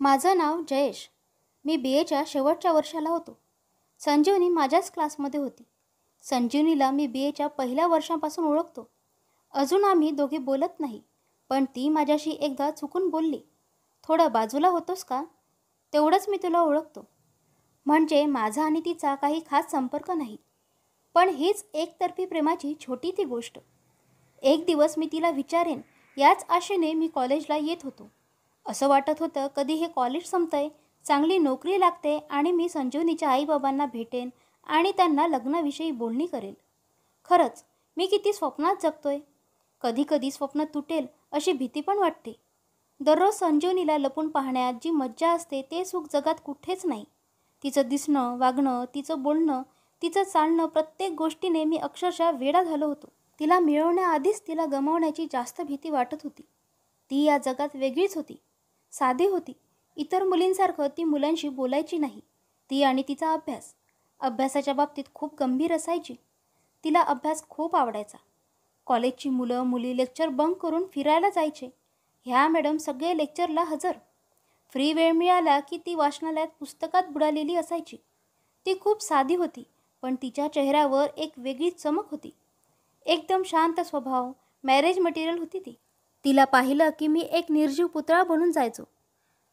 माझं नाव जयेश. मी BAच्या शेवटच्या वर्षाला होतो. संजीवनी माझ्याच क्लासमध्ये होती. संजीवनीला मी BAच्या पहिल्या वर्षापासून ओळखतो. अजून आम्ही दोघे बोलत नाही, पण ती माझ्याशी एकदा चुकून बोलली, "थोडं बाजूला होतोस का? तेवढंच मी तुला ओळखतो." म्हणजे माझा आणि तिचा काही खास संपर्क नाही, पण हीच एकतर्फी प्रेमाची छोटी ती गोष्ट. एक दिवस मी तिला विचारेन याच आशेने मी कॉलेजला येत होतो. असं वाटत होतं कधी हे कॉलेज संपतंय, चांगली नोकरी लागते आणि मी संजीवनीच्या आईबाबांना भेटेन आणि त्यांना लग्नाविषयी बोलणी करेल. खरंच मी किती स्वप्नात जगतोय. कधी कधी स्वप्न तुटेल अशी भीती पण वाटते. दररोज संजीवनीला लपून पाहण्यात जी मज्जा असते ते सुख जगात कुठेच नाही. तिचं दिसणं, वागणं, तिचं बोलणं, तिचं चालणं, प्रत्येक गोष्टीने मी अक्षरशः वेडा झालो होतो. तिला मिळवण्याआधीच तिला गमावण्याची जास्त भीती वाटत होती. ती या जगात वेगळीच होती, साधी होती. इतर मुलींसारखं ती मुलांशी बोलायची नाही. ती आणि तिचा अभ्यासाच्या बाबतीत खूप गंभीर असायची. तिला अभ्यास खूप आवडायचा. कॉलेजची मुलं मुली लेक्चर बंक करून फिरायला जायचे. ह्या मॅडम सगळे लेक्चरला हजर. फ्री वेळ मिळाला की ती वाचनालयात पुस्तकात बुडालेली असायची. ती खूप साधी होती, पण तिच्या चेहऱ्यावर एक वेगळी चमक होती. एकदम शांत स्वभाव, मॅरेज मटेरियल होती ती. तिला पाहिलं की मी एक निर्जीव पुतळा बनून जायचो.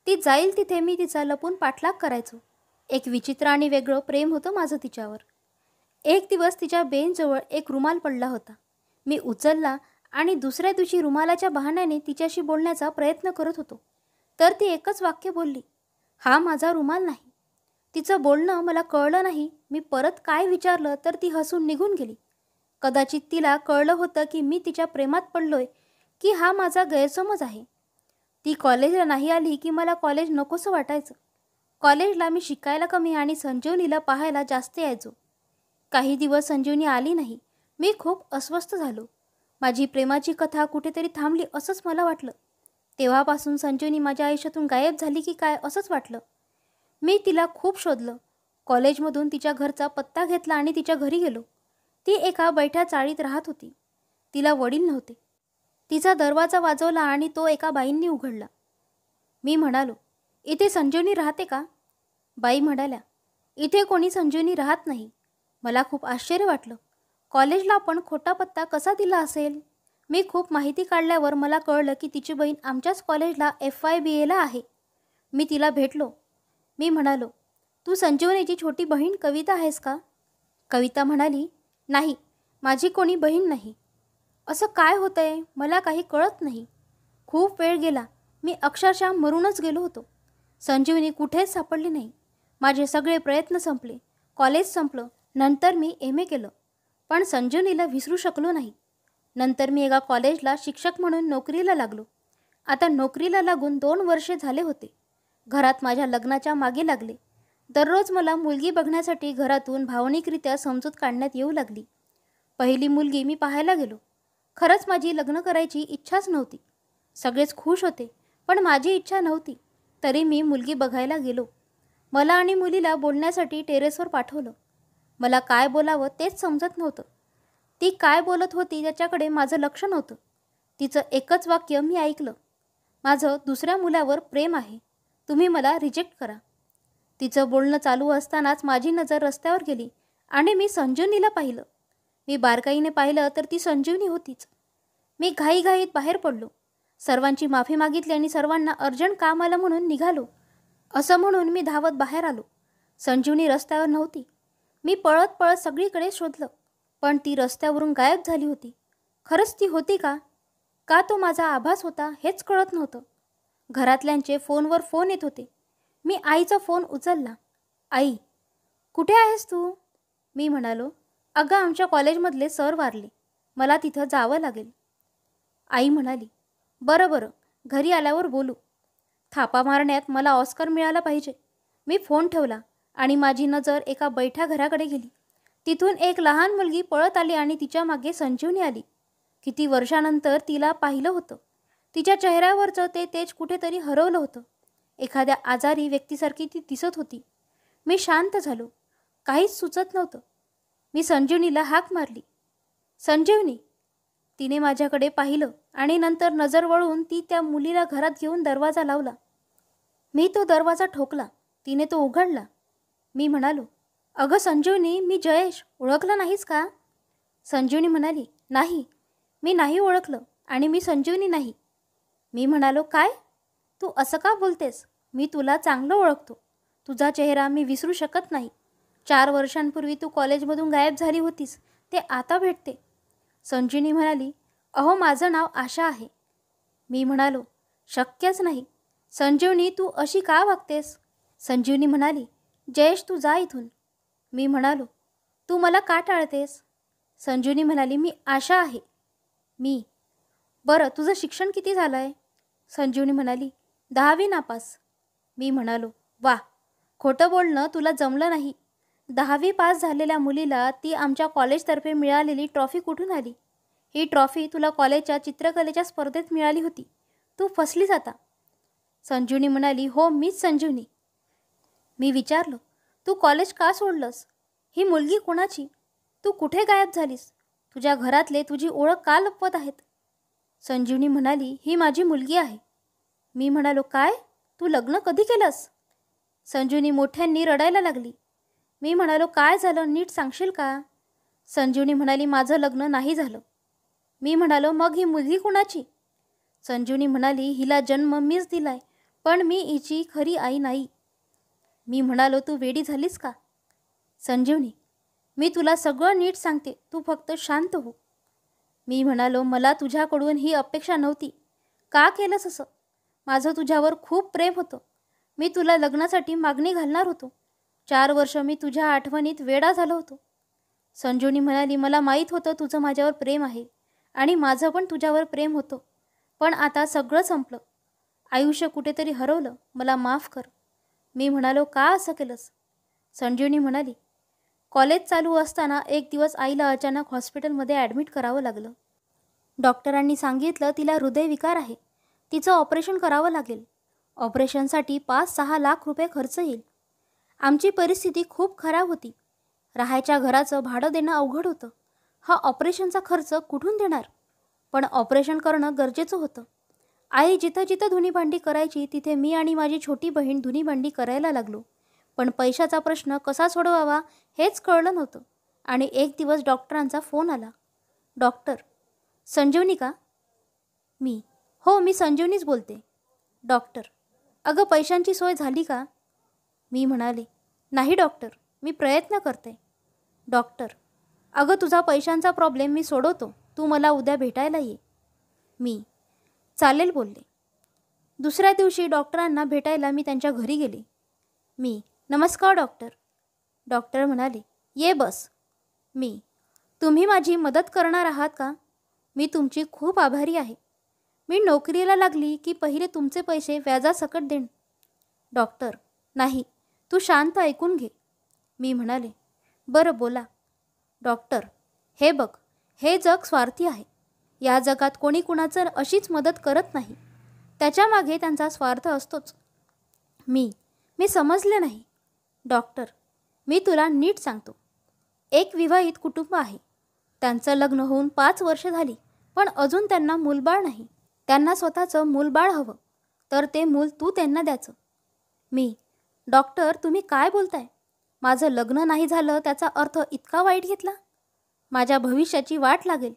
ती जाईल तिथे मी तिचा लपून पाठलाग करायचो. एक विचित्र आणि वेगळं प्रेम होतं माझं तिच्यावर. एक दिवस तिच्या बेंचजवळ एक रुमाल पडला होता. मी उचलला आणि दुसऱ्या दिवशी रुमालाच्या बहाण्याने तिच्याशी बोलण्याचा प्रयत्न करत होतो. तर ती एकच वाक्य बोलली, "हा माझा रुमाल नाही." तिचं बोलणं मला कळलं नाही. मी परत काय विचारलं तर ती हसून निघून गेली. कदाचित तिला कळलं होतं की मी तिच्या प्रेमात पडलोय, की हा माझा गैरसमज आहे. ती कॉलेजला नाही आली की मला कॉलेज नकोसं वाटायचं. कॉलेजला मी शिकायला कमी आणि संजीवनीला पाहायला जास्त यायचो. काही दिवस संजीवनी आली नाही. मी खूप अस्वस्थ झालो. माझी प्रेमाची कथा कुठेतरी थांबली असंच मला वाटलं. तेव्हापासून संजीवनी माझ्या आयुष्यातून गायब झाली की काय असंच वाटलं. मी तिला खूप शोधलं. कॉलेजमधून तिच्या घरचा पत्ता घेतला आणि तिच्या घरी गेलो. ती एका बैठ्या चाळीत राहत होती. तिला वडील नव्हते. तिचा दरवाजा वाजवला आणि तो एका बाईंनी उघडला. मी म्हणालो, "इथे संजीवनी राहते का?" बाई म्हणाल्या, "इथे कोणी संजीवनी राहत नाही." मला खूप आश्चर्य वाटलं. कॉलेजला आपण खोटा पत्ता कसा दिला असेल? मी खूप माहिती काढल्यावर मला कळलं की तिची बहीण आमच्याच कॉलेजला FYBAला आहे. मी तिला भेटलो. मी म्हणालो, "तू संजीवनीची छोटी बहीण कविता आहेस का?" कविता म्हणाली, "नाही, माझी कोणी बहीण नाही." असं काय होतंय मला काही कळत नाही. खूप वेळ गेला. मी अक्षरशः मरूनच गेलो होतो. संजीवनी कुठेच सापडली नाही. माझे सगळे प्रयत्न संपले. कॉलेज संपलं. नंतर मी MA केलं. पण संजीवनीला विसरू शकलो नाही. नंतर मी एका कॉलेजला शिक्षक म्हणून नोकरीला लागलो. आता नोकरीला लागून 2 वर्षे झाले होते. घरात माझ्या लग्नाच्या मागे लागले. दररोज मला मुलगी बघण्यासाठी घरातून भावनिकरित्या समजूत काढण्यात येऊ लागली. पहिली मुलगी मी पाहायला गेलो. खरंच माझी लग्न करायची इच्छाच नव्हती. सगळेच खुश होते, पण माझी इच्छा नव्हती. तरी मी मुलगी बघायला गेलो. मला आणि मुलीला बोलण्यासाठी टेरेसवर पाठवलं. मला काय बोलावं तेच समजत नव्हतं. ती काय बोलत होती त्याच्याकडे माझं लक्ष नव्हतं. तिचं एकच वाक्य मी ऐकलं, "माझं दुसऱ्या मुलावर प्रेम आहे. तुम्ही मला रिजेक्ट करा." तिचं बोलणं चालू असतानाच माझी नजर रस्त्यावर गेली आणि मी संजीवनीला पाहिलं. मी बारकाईने पाहिलं तर ती संजीवनी होतीच. मी घाईघाईत बाहेर पडलो. सर्वांची माफी मागितली आणि सर्वांना अर्जंट काम आलं म्हणून निघालो. असं म्हणून मी धावत बाहेर आलो. संजीवनी रस्त्यावर नव्हती. मी पळत पळत सगळीकडे शोधलं, पण ती रस्त्यावरून गायब झाली होती. खरंच ती होती का? का तो माझा आभास होता हेच कळत नव्हतं. घरातल्यांचे फोनवर फोन येत होते. मी आईचा फोन उचलला. "आई, कुठे आहेस तू?" मी म्हणालो, "अगं, आमच्या कॉलेजमधले सर वारले. मला तिथं जावं लागेल." आई म्हणाली, "बरं बरं, घरी आल्यावर बोलू." थापा मारण्यात मला ऑस्कर मिळाला पाहिजे. मी फोन ठेवला आणि माझी नजर एका बैठ्या घराकडे गेली. तिथून एक लहान मुलगी पळत आली आणि तिच्या मागे संजीवनी आली. किती वर्षानंतर तिला पाहिलं होतं. तिच्या चेहऱ्यावरचं ते तेज कुठेतरी हरवलं होतं. एखाद्या आजारी व्यक्तीसारखी ती दिसत होती. मी शांत झालो. काहीच सुचत नव्हतं. मी संजीवनीला हाक मारली, "संजीवनी." तिने माझ्याकडे पाहिलं आणि नंतर नजर वळवून ती त्या मुलीला घरात घेऊन दरवाजा लावला. मी तो दरवाजा ठोकला. तिने तो उघडला. मी म्हणालो, अगं संजीवनी, मी जयेश. ओळखलं नाहीस का? संजीवनी म्हणाली, नाही, मी नाही ओळखलं आणि मी संजीवनी नाही. मी म्हणालो, काय? तू असं का बोलतेस? मी तुला चांगलं ओळखतो. तुझा चेहरा मी विसरू शकत नाही. 4 वर्षांपूर्वी तू कॉलेजमधून गायब झाली होतीस, ते आता भेटते. संजीवनी म्हणाली, अहो, माझं नाव आशा आहे. मी म्हणालो, शक्यच नाही. संजीवनी, तू अशी का वागतेस? संजीवनी म्हणाली, जयेश, तू जा इथून. मी म्हणालो, तू मला का टाळतेस? संजीवनी म्हणाली, मी आशा आहे. मी, बरं, तुझं शिक्षण किती झालं आहे? संजीवनी म्हणाली, 10वी नापास. मी म्हणालो, वा, खोटं बोलणं तुला जमलं नाही. 10वी पास झालेल्या मुलीला ती आमच्या कॉलेजतर्फे मिळालेली ट्रॉफी कुठून आली? ही ट्रॉफी तुला कॉलेजच्या चित्रकलेच्या स्पर्धेत मिळाली होती. तू फसलीस आता. संजीवनी म्हणाली, हो, मीच संजीवनी. मी विचारलं, तू कॉलेज का सोडलंस? ही मुलगी कोणाची? तू कुठे गायब झालीस? तुझ्या घरातले तुझी ओळख का लपवत आहेत? संजीवनी म्हणाली, ही माझी मुलगी आहे. मी म्हणालो, काय? तू लग्न कधी केलंस? संजीवनी मोठ्यांनी रडायला लागली. मी म्हणालो, काय झालं, नीट सांगशील का? संजीवनी म्हणाली, माझं लग्न नाही झालं. मी म्हणालो, मग ही मुलगी कुणाची? संजीवनी म्हणाली, हिला जन्म मीच दिलाय, पण मी हिची खरी आई नाही. मी म्हणालो, तू वेडी झालीस का? संजीवनी, मी तुला सगळं नीट सांगते, तू फक्त शांत हो. मी म्हणालो, मला तुझ्याकडून ही अपेक्षा नव्हती. का केलंस असं? माझं तुझ्यावर खूप प्रेम होतं. मी तुला लग्नासाठी मागणी घालणार होतो. 4 वर्ष मी तुझ्या आठवणीत वेडा झालो होतो. संजीवनी म्हणाली, मला माहीत होतं तुझं माझ्यावर प्रेम आहे आणि माझं पण तुझ्यावर प्रेम होतं. पण आता सगळं संपलं. आयुष्य कुठेतरी हरवलं. मला माफ कर. मी म्हणालो, का असं केलंस? संजीवनी म्हणाली, कॉलेज चालू असताना एक दिवस आईला अचानक हॉस्पिटलमध्ये ॲडमिट करावं लागलं. डॉक्टरांनी सांगितलं तिला हृदयविकार आहे. तिचं ऑपरेशन करावं लागेल. ऑपरेशनसाठी 5-6 लाख रुपये खर्च येईल. आमची परिस्थिती खूप खराब होती. राहायच्या घराचं भाडं देणं अवघड होतं. हा ऑपरेशनचा खर्च कुठून देणार? पण ऑपरेशन करणं गरजेचं होतं. आई जिथं जिथं धुणीभांडी करायची तिथे मी आणि माझी छोटी बहीण धुणीभांडी करायला लागलो. पण पैशाचा प्रश्न कसा सोडवावा हेच कळलं नव्हतं. आणि एक दिवस डॉक्टरांचा फोन आला. डॉक्टर, संजीवनी का? मी, हो, मी संजीवनीच बोलते. डॉक्टर, अगं, पैशांची सोय झाली का? मी म्हणाले, नाही डॉक्टर, मी प्रयत्न करते. डॉक्टर, अगं, तुझा पैशांचा प्रॉब्लेम मी सोडवतो. तू मला उद्या भेटायला ये. मी, चालेल बोलले. दुसऱ्या दिवशी डॉक्टरांना भेटायला मी त्यांच्या घरी गेले. मी, नमस्कार डॉक्टर. डॉक्टर म्हणाले, ये बस. मी, तुम्ही माझी मदत करणार आहात का? मी तुमची खूप आभारी आहे. मी नोकरीला लागली की पहिले तुमचे पैसे व्याजासकट देईन. डॉक्टर, नाही, तू शांत ऐकून घे. मी म्हणाले, बरं बोला. डॉक्टर, हे बघ, हे जग स्वार्थी आहे. या जगात कोणी कुणाचं अशीच मदत करत नाही. त्याच्यामागे त्यांचा स्वार्थ असतोच. मी समजले नाही. डॉक्टर, मी तुला नीट सांगतो. एक विवाहित कुटुंब आहे. त्यांचं लग्न होऊन 5 वर्ष झाली, पण अजून त्यांना मूलबाळ नाही. त्यांना स्वतःचं मूलबाळ हवं, तर ते मूल तू त्यांना द्यायचं. मी, डॉक्टर, तुम्ही काय बोलताय? माझं लग्न नाही झालं त्याचा अर्थ इतका वाईट घेतला? माझ्या भविष्याची वाट लागेल.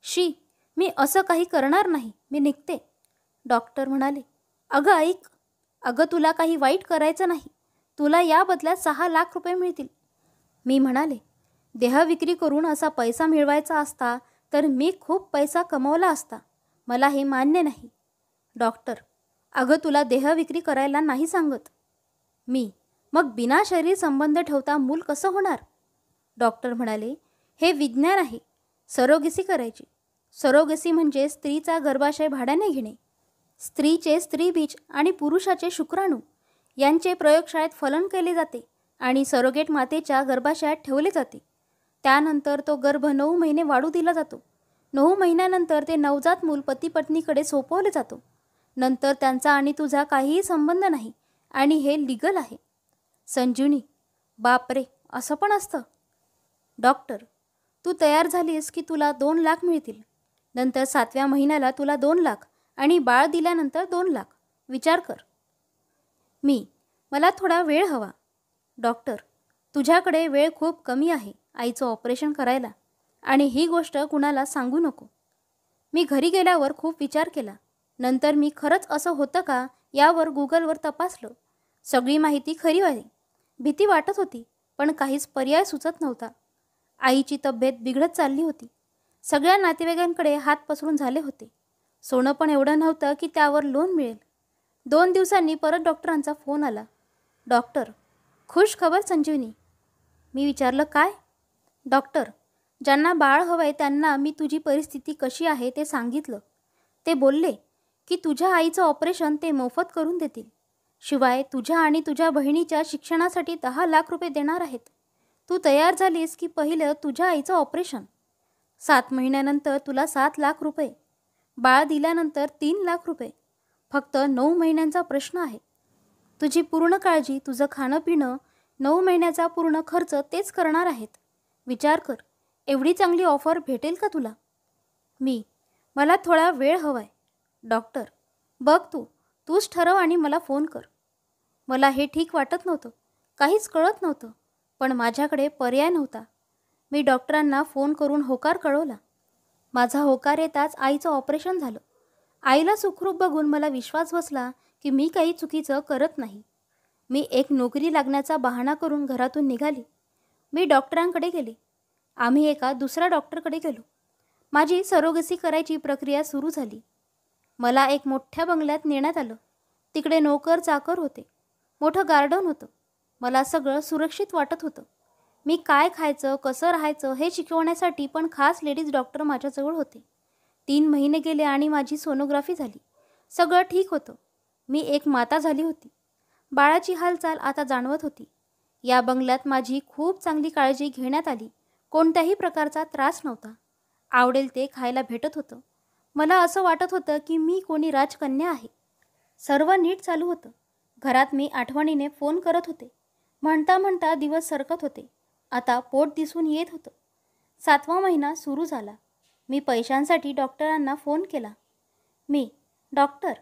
शी, मी असं काही करणार नाही. मी निघते. डॉक्टर म्हणाले, अगं ऐक. अगं, तुला काही वाईट करायचं नाही. तुला या बदल्यात 6 लाख रुपये मिळतील. मी म्हणाले, देहविक्री करून असा पैसा मिळवायचा असता तर मी खूप पैसा कमवला असता. मला हे मान्य नाही. डॉक्टर, अगं, तुला देहविक्री करायला नाही सांगत. मी, मग बिना शरीर संबंध ठेवता मूल कसं होणार? डॉक्टर म्हणाले, हे विज्ञान आहे. सरोगेसी करायची. सरोगेसी म्हणजे स्त्रीचा गर्भाशय भाड्याने घेणे. स्त्रीचे स्त्रीबीज आणि पुरुषाचे शुक्राणू यांचे प्रयोगशाळेत फलन केले जाते आणि सरोगेट मातेच्या गर्भाशयात ठेवले जाते. त्यानंतर तो गर्भ 9 महिने वाढू दिला जातो. 9 महिन्यानंतर ते नवजात मूल पती पत्नीकडे सोपवले जातो. नंतर त्यांचा आणि तुझा काहीही संबंध नाही आणि हे लीगल आहे. संजीवनी, बापरे, असं पण असतं? डॉक्टर, तू तयार झालीस की तुला 2 लाख मिळतील. नंतर 7व्या महिन्याला तुला 2 लाख आणि बाळ दिल्यानंतर 2 लाख. विचार कर. मला थोडा वेळ हवा. डॉक्टर, तुझ्याकडे वेळ खूप कमी आहे आईचं ऑपरेशन करायला, आणि ही गोष्ट कुणाला सांगू नको. मी घरी गेल्यावर खूप विचार केला. नंतर मी खरंच असं होतं का यावर गुगलवर तपासलं. सगळी माहिती खरी आहे. भीती वाटत होती, पण काहीच पर्याय सुचत नव्हता. आईची तब्येत बिघडत चालली होती. सगळ्या नातेवाईकांकडे हात पसरून झाले होते. सोनं पण एवढं नव्हतं की त्यावर लोन मिळेल. 2 दिवसांनी परत डॉक्टरांचा फोन आला. डॉक्टर, खुश खबर संजीवनी. मी विचारलं, काय? डॉक्टर, ज्यांना बाळ हवंय त्यांना मी तुझी परिस्थिती कशी आहे ते सांगितलं. ते बोलले की तुझ्या आईचं ऑपरेशन ते मोफत करून देतील. शिवाय तुझ्या आणि तुझ्या बहिणीच्या शिक्षणासाठी 10 लाख रुपये देणार आहेत. तू तयार झालीस की पहिलं तुझ्या आईचं ऑपरेशन. 7 महिन्यानंतर तुला 7 लाख रुपये. बाळ दिल्यानंतर 3 लाख रुपये. फक्त 9 महिन्यांचा प्रश्न आहे. तुझी पूर्ण काळजी, तुझं खाणं पिणं, 9 महिन्याचा पूर्ण खर्च तेच करणार आहेत. विचार कर, एवढी चांगली ऑफर भेटेल का तुला? मला थोडा वेळ हवाय. डॉक्टर, बघ तूच ठरव आणि मला फोन कर. मला हे ठीक वाटत नव्हतं. काहीच कळत नव्हतं. पण माझ्याकडे पर्याय नव्हता. मी डॉक्टरांना फोन करून होकार कळवला. माझा होकार येताच आईचं ऑपरेशन झालं. आईला सुखरूप बघून मला विश्वास बसला की मी काही चुकीचं करत नाही. मी एक नोकरी लागण्याचा बहाणा करून घरातून निघाली. मी डॉक्टरांकडे गेले. आम्ही एका दुसऱ्या डॉक्टरकडे गेलो. माझी सरोगसी करायची प्रक्रिया सुरू झाली. मला एक मोठ्या बंगल्यात नेण्यात आलं. तिकडे नोकर चाकर होते. मोठं गार्डन होतं. मला सगळं सुरक्षित वाटत होतं. मी काय खायचं, कसं राहायचं हे शिकवण्यासाठी पण खास लेडीज डॉक्टर माझ्याजवळ होते. 3 महिने गेले आणि माझी सोनोग्राफी झाली. सगळं ठीक होतं. मी एक माता झाली होती. बाळाची हालचाल आता जाणवत होती. या बंगल्यात माझी खूप चांगली काळजी घेण्यात आली. कोणत्याही प्रकारचा त्रास नव्हता. आवडेल ते खायला भेटत होतं. मला असं वाटत होतं की मी कोणी राजकन्या आहे. सर्व नीट चालू होतं. घरात मी आठवणीने फोन करत होते. म्हणता म्हणता दिवस सरकत होते. आता पोट दिसून येत होतं. 7वा महिना सुरू झाला. मी पैशांसाठी डॉक्टरांना फोन केला. डॉक्टर.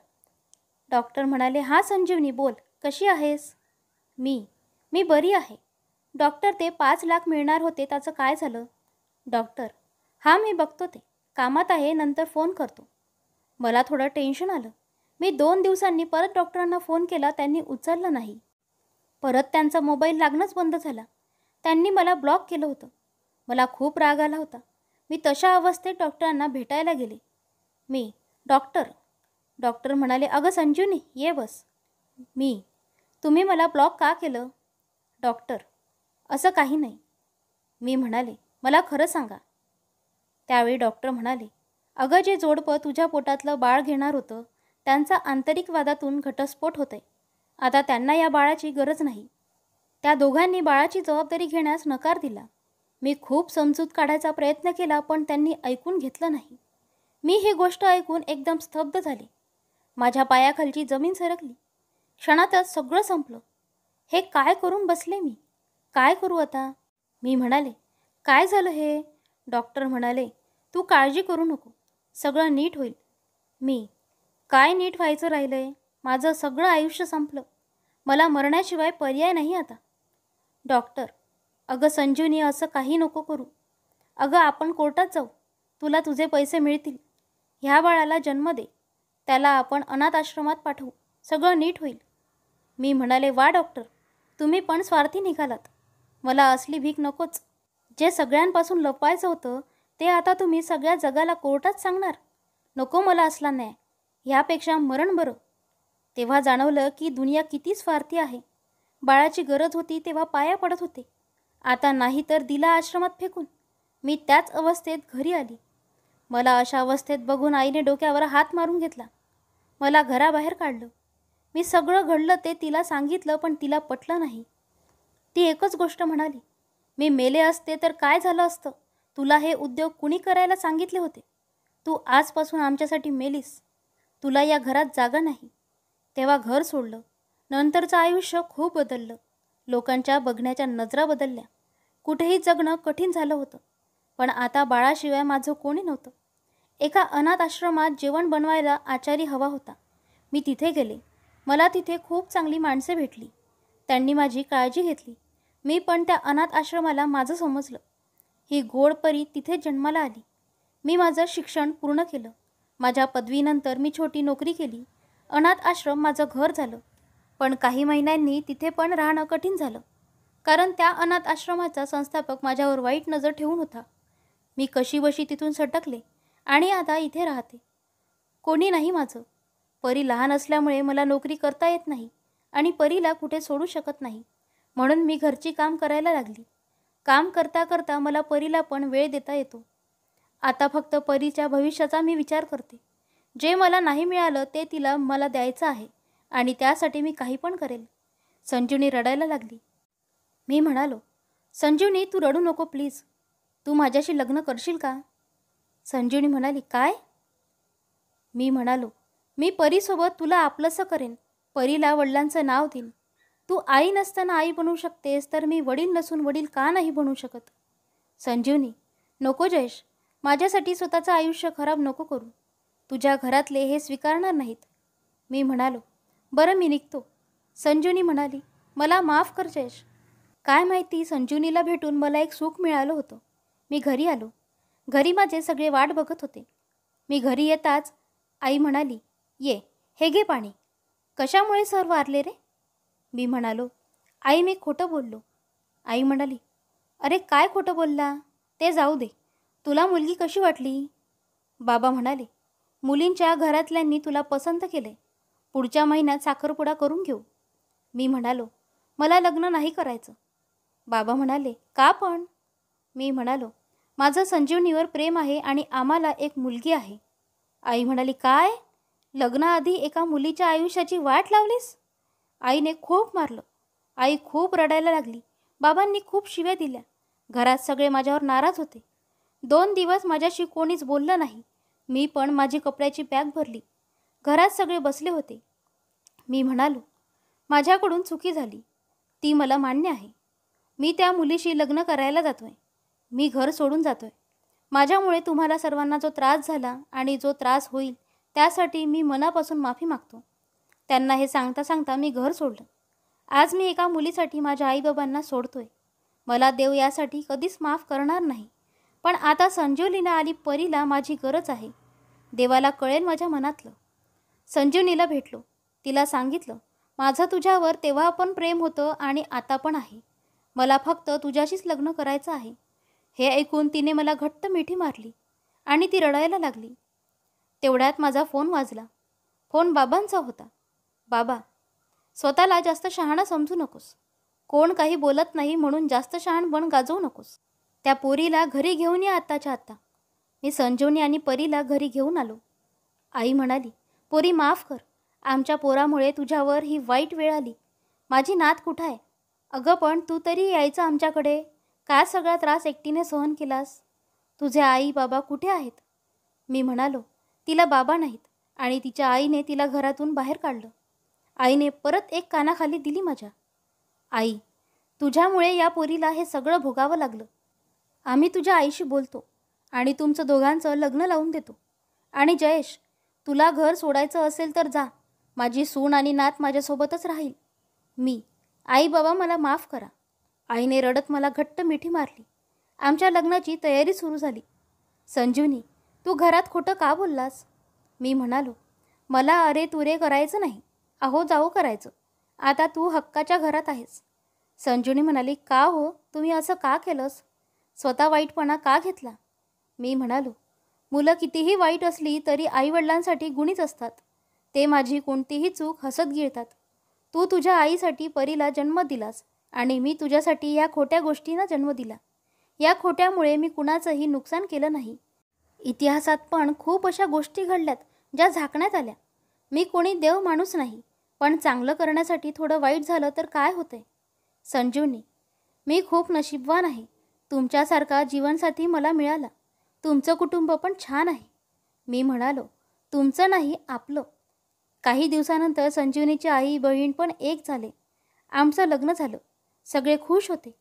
डॉक्टर म्हणाले, हां संजीवनी, बोल, कशी आहेस? मी बरी आहे. डॉक्टर, ते 5 लाख मिळणार होते त्याचं काय झालं? डॉक्टर, हां मी बघतो, ते कामात आहे, नंतर फोन करतो. मला थोडं टेन्शन आलं. मी 2 दिवसांनी परत डॉक्टरांना फोन केला. त्यांनी उचललं नाही. परत त्यांचा मोबाईल लागणंच बंद झाला. त्यांनी मला ब्लॉक केलं होतं. मला खूप राग आला होता. मी तशा अवस्थेत डॉक्टरांना भेटायला गेले. डॉक्टर म्हणाले, अगं संजीवनी, ये बस. तुम्ही मला ब्लॉक का केलं? डॉक्टर, असं काही नाही. मी म्हणाले, मला खरं सांगा. त्यावेळी डॉक्टर म्हणाले, अगं जे जोडपं तुझ्या पोटातलं बाळ घेणार होतं त्यांचा आंतरिक वादातून घटस्फोट होतोय. आता त्यांना या बाळाची गरज नाही. त्या दोघांनी बाळाची जबाबदारी घेण्यास नकार दिला. मी खूप समजूत काढायचा प्रयत्न केला, पण त्यांनी ऐकून घेतलं नाही. मी ही गोष्ट ऐकून एकदम स्तब्ध झाले. माझ्या पायाखालची जमीन सरकली. क्षणातच सगळं संपलं. हे काय करून बसले मी? काय करू आता? मी म्हणाले, काय झालं हे? डॉक्टर म्हणाले, तू काळजी करू नको, सगळं नीट होईल. काय नीट व्हायचं राहिलंय? माझं सगळं आयुष्य संपलं. मला मरण्याशिवाय पर्याय नाही आता. डॉक्टर, अगं संजीवनी, असं काही नको करू. अगं आपण कोर्टात जाऊ. तुला तुझे पैसे मिळतील. ह्या बाळाला जन्म दे. त्याला आपण अनाथ आश्रमात पाठवू. सगळं नीट होईल. मी म्हणाले, वा डॉक्टर, तुम्ही पण स्वार्थी निघालात. मला असली भीक नकोच. जे सगळ्यांपासून लपवायचं होतं ते आता तुम्ही सगळ्या जगाला कोर्टात सांगणार. नको मला असला न्याय. ह्यापेक्षा मरण बरं. तेव्हा जाणवलं की दुनिया किती स्वार्थी आहे. बाळाची गरज होती तेव्हा पाया पडत होते. आता नाही तर दिला आश्रमात फेकून. मी त्याच अवस्थेत घरी आली. मला अशा अवस्थेत बघून आईने डोक्यावर हात मारून घेतला. मला घराबाहेर काढलं. मी सगळं घडलं ते तिला सांगितलं, पण तिला पटलं नाही. ती एकच गोष्ट म्हणाली, मी मेले असते तर काय झालं असतं? तुला हे उद्योग कुणी करायला सांगितले होते? तू आजपासून आमच्यासाठी मेलीस. तुला या घरात जागा नाही. तेव्हा घर सोडलं. नंतरचं आयुष्य खूप बदललं. लोकांच्या बघण्याच्या नजरा बदलल्या. कुठेही जगणं कठीण झालं होतं. पण आता बाळाशिवाय माझं कोणी नव्हतं. एका अनाथ आश्रमात जेवण बनवायला आचारी हवा होता. मी तिथे गेले. मला तिथे खूप चांगली माणसे भेटली. त्यांनी माझी काळजी घेतली. मी पण त्या अनाथ आश्रमाला माझं समजलं. ही गोड परी तिथेच जन्माला आली. मी माझं शिक्षण पूर्ण केलं. माझ्या पदवीनंतर मी छोटी नोकरी केली. अनाथ आश्रम माझं घर झालं. पण काही महिन्यांनी तिथे पण राहणं कठीण झालं, कारण त्या अनाथ आश्रमाचा संस्थापक माझ्यावर वाईट नजर ठेवून होता. मी कशीबशी तिथून सटकले आणि आता इथे राहते. कोणी नाही माझं. परी लहान असल्यामुळे मला नोकरी करता येत नाही आणि परीला कुठे सोडू शकत नाही, म्हणून मी घरची काम करायला लागली. काम करता करता मला परीला पण वेळ देता येतो. आता फक्त परीच्या भविष्याचा मी विचार करते. जे मला नाही मिळालं ते तिला मला द्यायचं आहे आणि त्यासाठी मी काही पण करेल. संजीवनी रडायला लागली. मी म्हणालो, संजीवनी तू रडू नको प्लीज. तू माझ्याशी लग्न करशील का? संजीवनी म्हणाली, काय? मी म्हणालो, मी परीसोबत तुला आपलंसं करेन. परीला वडिलांचं नाव देईन. तू आई नसताना आई बनवू शकतेस, तर मी वडील नसून वडील का नाही बनवू शकत? संजीवनी, नको जयेश, माझ्यासाठी स्वतःचं आयुष्य खराब नको करू. तुझ्या घरातले हे स्वीकारणार नाहीत. मी म्हणालो, बरं मी निघतो. संजीवनी म्हणाली, मला माफ कर जयेश. काय माहिती संजीवनीला भेटून मला एक सुख मिळालं होतं. मी घरी आलो. घरी माझे सगळे वाट बघत होते. मी घरी येताच आई म्हणाली, ये, हे घे पाणी. कशामुळे सर वारले रे? मी म्हणालो, आई मी खोटं बोललो. आई म्हणाली, अरे काय खोटं बोलला? ते जाऊ दे. तुला मुलगी कशी वाटली? बाबा म्हणाले, मुलींच्या घरातल्यांनी तुला पसंत केले. पुढच्या महिन्यात साखरपुडा करून घेऊ. मी म्हणालो, मला लग्न नाही करायचं. बाबा म्हणाले, का पण? मी म्हणालो, माझं संजीवनीवर प्रेम आहे आणि आम्हाला एक मुलगी आहे. आई म्हणाली, काय? लग्नाआधी एका मुलीच्या आयुष्याची वाट लावलीस? आईने खूप मारलं. आई खूप रडायला लागली. बाबांनी खूप शिव्या दिल्या. घरात सगळे माझ्यावर नाराज होते. 2 दिवस माझ्याशी कोणीच बोललं नाही. मी पण माझी कपड्याची बॅग भरली. घरात सगळे बसले होते. मी म्हणालो, माझ्याकडून चुकी झाली. ती मला मान्य आहे. मी त्या मुलीशी लग्न करायला जातोय. मी घर सोडून जातोय. माझ्यामुळे तुम्हाला सर्वांना जो त्रास झाला आणि जो त्रास होईल त्यासाठी मी मनापासून माफी मागतो. त्यांना हे सांगता सांगता मी घर सोडलं. आज मी एका मुलीसाठी माझ्या आईबाबांना सोडतोय. मला देव यासाठी कधीच माफ करणार नाही. पण आता संजीवनीला आणि परीला माझी गरज आहे. देवाला कळेल माझ्या मनातलं. संजीवनीला भेटलो. तिला सांगितलं, माझं तुझ्यावर तेव्हा पण प्रेम होतं आणि आता पण आहे. मला फक्त तुझ्याशीच लग्न करायचं आहे. हे ऐकून तिने मला घट्ट मिठी मारली आणि ती रडायला लागली. तेवढ्यात माझा फोन वाजला. फोन बाबांचा होता. बाबा, स्वतःला जास्त शहाणा समजू नकोस. कोण काही बोलत नाही म्हणून जास्त शहाणपण गाजवू नकोस. त्या पोरीला घरी घेऊन या आत्ताच्या आत्ता. मी संजीवनी आणि परीला घरी घेऊन आलो. आई म्हणाली, पोरी माफ कर. आमच्या पोरामुळे तुझ्यावर ही वाईट वेळ आली. माझी नात कुठं आहे? अगं पण तू तरी यायचं आमच्याकडे. काय सगळा त्रास एकटीने सहन केलास? तुझे आई बाबा कुठे आहेत? मी म्हणालो, तिला बाबा नाहीत आणि तिच्या आईने तिला घरातून बाहेर काढलं. आईने परत एक कानाखाली दिली माझ्या. आई, तुझ्यामुळे या पोरीला हे सगळं भोगावं लागलं. आम्ही तुझ्या आईशी बोलतो आणि तुमचं दोघांचं लग्न लावून देतो. आणि जयेश, तुला घर सोडायचं असेल तर जा. माझी सून आणि नात माझ्यासोबतच राहील. मी, आई बाबा मला माफ करा. आईने रडत मला घट्ट मिठी मारली. आमच्या लग्नाची तयारी सुरू झाली. संजीवनी, तू घरात खोटं का बोललास? मी म्हणालो, मला अरे तुरे करायचं नाही. अहो जाऊ करायचं. आता तू हक्काच्या घरात आहेस. संजीवनी म्हणाली, का हो, तुम्ही असं का केलंस? स्वतः वाईटपणा का घेतला? मी म्हणालो, मुलं कितीही वाईट असली तरी आईवडिलांसाठी गुणीच असतात. ते माझी कोणतीही चूक हसत गिळतात. तू तुझ्या आईसाठी परीला जन्म दिलास आणि मी तुझ्यासाठी या खोट्या गोष्टींना जन्म दिला. या खोट्यामुळे मी कुणाचंही नुकसान केलं नाही. इतिहासात पण खूप अशा गोष्टी घडल्यात ज्या झाकण्यात आल्या. मी कोणी देव माणूस नाही, पण चांगलं करण्यासाठी थोडं वाईट झालं तर काय होतंय? संजीवनी, मी खूप नशीबवान आहे. तुमच्यासारखा जीवनसाथी मला मिळाला. तुमचं कुटुंब पण छान आहे. मी म्हणालो, तुमचं नाही, आपलं. काही दिवसानंतर संजीवनीची आई बहीण पण एक झाले. आमचं लग्न झालं. सगळे खुश होते.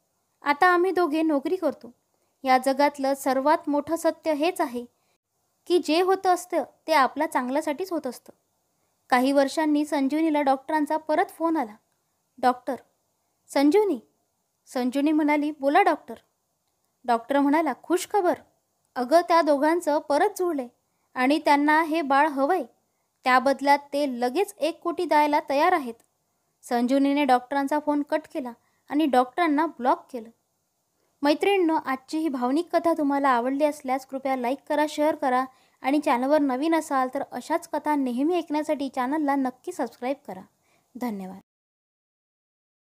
आता आम्ही दोघे नोकरी करतो. या जगातलं सर्वात मोठं सत्य हेच आहे की जे होतं असतं ते आपल्या चांगल्यासाठीच होत असतं. काही वर्षांनी संजीवनीला डॉक्टरांचा परत फोन आला. डॉक्टर. संजीवनी. संजीवनी म्हणाली, बोला डॉक्टर. डॉक्टर म्हणाला, खुश खबर. अगं त्या दोघांचं परत जुळले आणि त्यांना हे बाळ हवंय. त्या बदल्यात ते लगेच 1 कोटी द्यायला तयार आहेत. संजीवनीने डॉक्टरांचा फोन कट केला आणि डॉक्टरांना ब्लॉक केलं. मैत्रिणींनो, आजची ही भावनिक कथा तुम्हाला आवडली असल्यास कृपया लाईक करा, शेअर करा आणि चॅनलवर नवीन असाल तर अशाच कथा नेहमी ऐकण्यासाठी चॅनलला नक्की सबस्क्राईब करा. धन्यवाद.